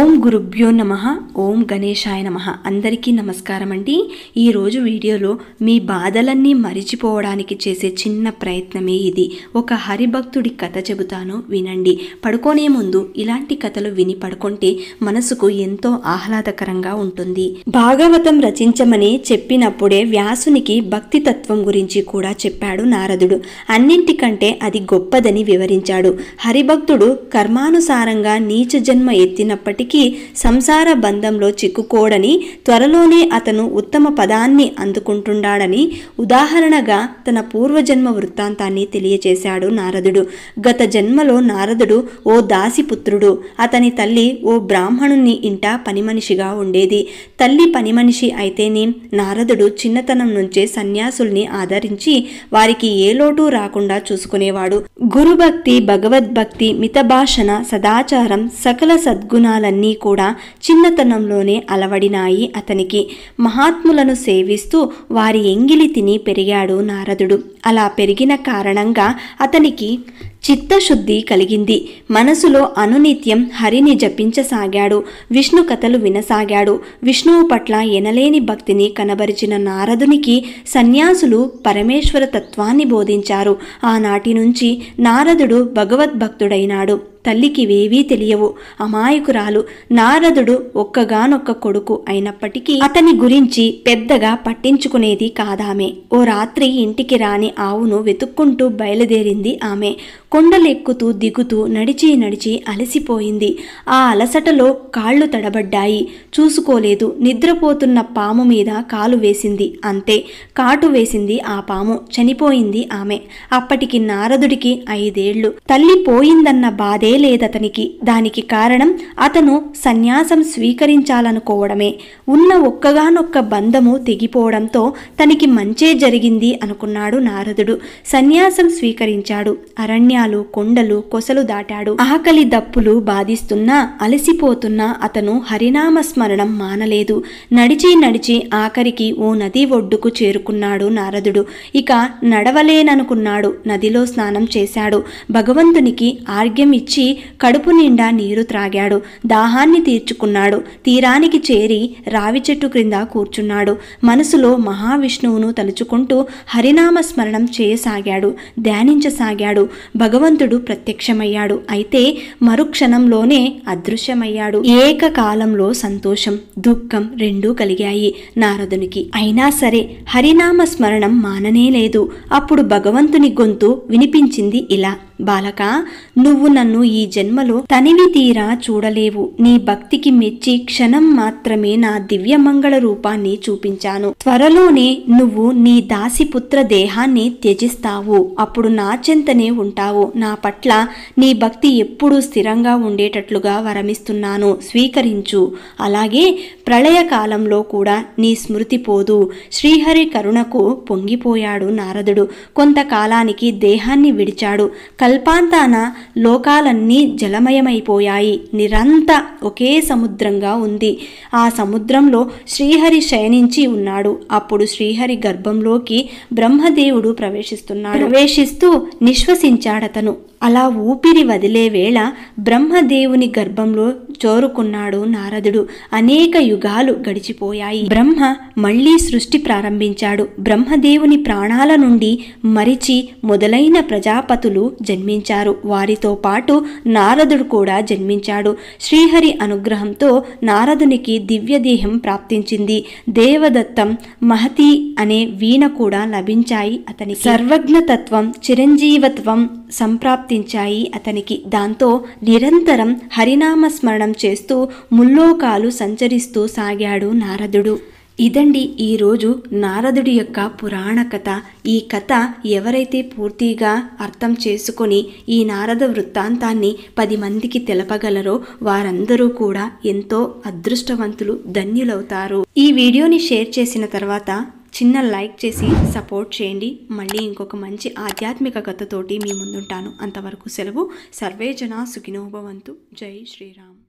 ఓం గురుభ్యో నమః. ఓం గణేశాయ నమః. అందరికీ నమస్కారం అండి. ఈరోజు వీడియోలో మీ బాధలన్నీ మరిచిపోవడానికి చేసే చిన్న ప్రయత్నమే ఇది. ఒక హరిభక్తుడి కథ చెబుతాను, వినండి. పడుకోనే ముందు ఇలాంటి కథలు విని పడుకుంటే మనసుకు ఎంతో ఆహ్లాదకరంగా ఉంటుంది. భాగవతం రచించమని చెప్పినప్పుడే వ్యాసునికి భక్తి తత్వం గురించి కూడా చెప్పాడు నారదుడు. అన్నింటికంటే అది గొప్పదని వివరించాడు. హరిభక్తుడు కర్మానుసారంగా నీచ జన్మ ఎత్తినప్పటికీ సంసార బంధంలో చిక్కుకోడని, త్వరలోనే అతను ఉత్తమ పదాన్ని అందుకుంటున్నాడని ఉదాహరణగా తన పూర్వజన్మ వృత్తాంతాన్ని తెలియచేశాడు నారదుడు. గత జన్మలో నారదుడు ఓ దాసిపుత్రుడు. అతని తల్లి ఓ బ్రాహ్మణుని ఇంట పనిమనిషిగా ఉండేది. తల్లి పనిమనిషి అయితేనే నారదుడు చిన్నతనం నుంచే సన్యాసుల్ని ఆదరించి వారికి ఏ లోటు రాకుండా చూసుకునేవాడు. గురుభక్తి, భగవద్భక్తి, మితభాషణ, సదాచారం, సకల సద్గుణాలన్నీ కూడా చిన్నతనంలోనే అలవడినాయి అతనికి. మహాత్ములను సేవిస్తూ వారి ఎంగిలి తిని పెరిగాడు నారదుడు. అలా పెరిగిన కారణంగా అతనికి చిత్తశుద్ధి కలిగింది. మనసులో అనునిత్యం హరిని జపించసాగాడు. విష్ణు కథలు వినసాగాడు. విష్ణువు పట్ల ఎనలేని భక్తిని కనబరిచిన నారదునికి సన్యాసులు పరమేశ్వర తత్వాన్ని బోధించారు. ఆనాటి నుంచి నారదుడు భగవద్భక్తుడైనాడు. తల్లికివేవీ తెలియవు, అమాయకురాలు. నారదుడు ఒక్కగానొక్క కొడుకు అయినప్పటికీ అతని గురించి పెద్దగా పట్టించుకునేది కాదామె. ఓ రాత్రి ఇంటికి రాని ఆవును వెతుక్కుంటూ బయలుదేరింది ఆమె. కొండలెక్కుతూ దిగుతూ నడిచి నడిచి అలసిపోయింది. ఆ అలసటలో కాళ్ళు తడబడ్డాయి. చూసుకోలేదు. నిద్రపోతున్న పాము మీద కాలు వేసింది. అంతే, కాటు వేసింది ఆ పాము. చనిపోయింది ఆమె. అప్పటికి నారదుడికి 5 ఏళ్లు. తల్లి పోయిందన్న బాధే లేదతనికి. దానికి కారణం అతను సన్యాసం స్వీకరించాలనుకోవడమే. ఉన్న ఒక్కగానొక్క బంధము తెగిపోవడంతో తనకి మంచే జరిగింది అనుకున్నాడు నారదుడు. సన్యాసం స్వీకరించాడు. అరణ్యాలు, కొండలు, కొసలు దాటాడు. ఆకలి దప్పులు బాధిస్తున్నా, అలసిపోతున్నా అతను హరినామ స్మరణం మానలేదు. నడిచి నడిచి ఆఖరికి ఓ నది ఒడ్డుకు చేరుకున్నాడు నారదుడు. ఇక నడవలేననుకున్నాడు. నదిలో స్నానం చేశాడు. భగవంతునికి ఆర్ఘ్యం ఇచ్చి కడుపు నిండా నీరు త్రాగాడు. దాహాన్ని తీర్చుకున్నాడు. తీరానికి చేరి రావి చెట్టు క్రింద కూర్చున్నాడు. మనసులో మహావిష్ణువును తలుచుకుంటూ హరినామ స్మరణం చేయసాగాడు. ధ్యానించసాగాడు. భగవంతుడు ప్రత్యక్షమయ్యాడు. అయితే మరుక్షణంలోనే అదృశ్యమయ్యాడు. ఏకకాలంలో సంతోషం, దుఃఖం రెండూ కలిగాయి నారదునికి. అయినా సరే హరినామ స్మరణం మాననేలేదు. అప్పుడు భగవంతుని గొంతు వినిపించింది ఇలా: బాలక, నువ్వు నన్ను ఈ జన్మలో తనివి తీరా చూడలేవు. నీ భక్తికి మెచ్చి క్షణం మాత్రమే నా దివ్యమంగళ రూపాన్ని చూపించాను. త్వరలోనే నువ్వు నీ దాసిపుత్ర దేహాన్ని త్యజిస్తావు. అప్పుడు నా చెంతనే ఉంటావు. నా పట్ల నీ భక్తి ఎప్పుడూ స్థిరంగా ఉండేటట్లుగా వరమిస్తున్నాను, స్వీకరించు. అలాగే ప్రళయకాలంలో కూడా నీ స్మృతి పోదు. శ్రీహరి కరుణకు పొంగిపోయాడు నారదుడు. కొంతకాలానికి దేహాన్ని విడిచాడు. కల్పాంతాన లోకాలన్నీ జలమయమైపోయాయి. నిరంతా ఒకే సముద్రంగా ఉంది. ఆ సముద్రంలో శ్రీహరి శయనించి ఉన్నాడు. అప్పుడు శ్రీహరి గర్భంలోకి బ్రహ్మదేవుడు ప్రవేశిస్తూ నిశ్వసించాడతను. అలా ఊపిరి వదిలే వేళ బ్రహ్మదేవుని గర్భంలో చోరుకున్నాడు నారదుడు. అనేక యుగాలు గడిచిపోయాయి. బ్రహ్మ మళ్లీ సృష్టి ప్రారంభించాడు. బ్రహ్మదేవుని ప్రాణాల నుండి మరిచి మొదలైన ప్రజాపతులు జన్మించారు. వారితో పాటు నారదుడు కూడా జన్మించాడు. శ్రీహరి అనుగ్రహంతో నారదునికి దివ్యదేహం ప్రాప్తించింది. దేవదత్తం, మహతి అనే వీణ కూడా లభించాయి అతనికి. సర్వజ్ఞతత్వం, చిరంజీవత్వం సంప్రాప్తించాయి అతనికి. దాంతో నిరంతరం హరినామ స్మరణం చేస్తూ ముల్లోకాలు సంచరిస్తూ సాగాడు నారదుడు. ఇదండి ఈరోజు నారదుడి యొక్క పురాణ కథ. ఈ కథ ఎవరైతే పూర్తిగా అర్థం చేసుకొని ఈ నారద వృత్తాంతాన్ని 10 మందికి తెలపగలరో వారందరూ కూడా ఎంతో అదృష్టవంతులు, ధన్యులవుతారు. ఈ వీడియోని షేర్ చేసిన తర్వాత చిన్న లైక్ చేసి సపోర్ట్ చేయండి. మళ్ళీ ఇంకొక మంచి ఆధ్యాత్మిక కథతోటి మీ ముందుంటాను. అంతవరకు సెలవు. సర్వే జనా సుఖినో భవంతు. జై శ్రీరామ్.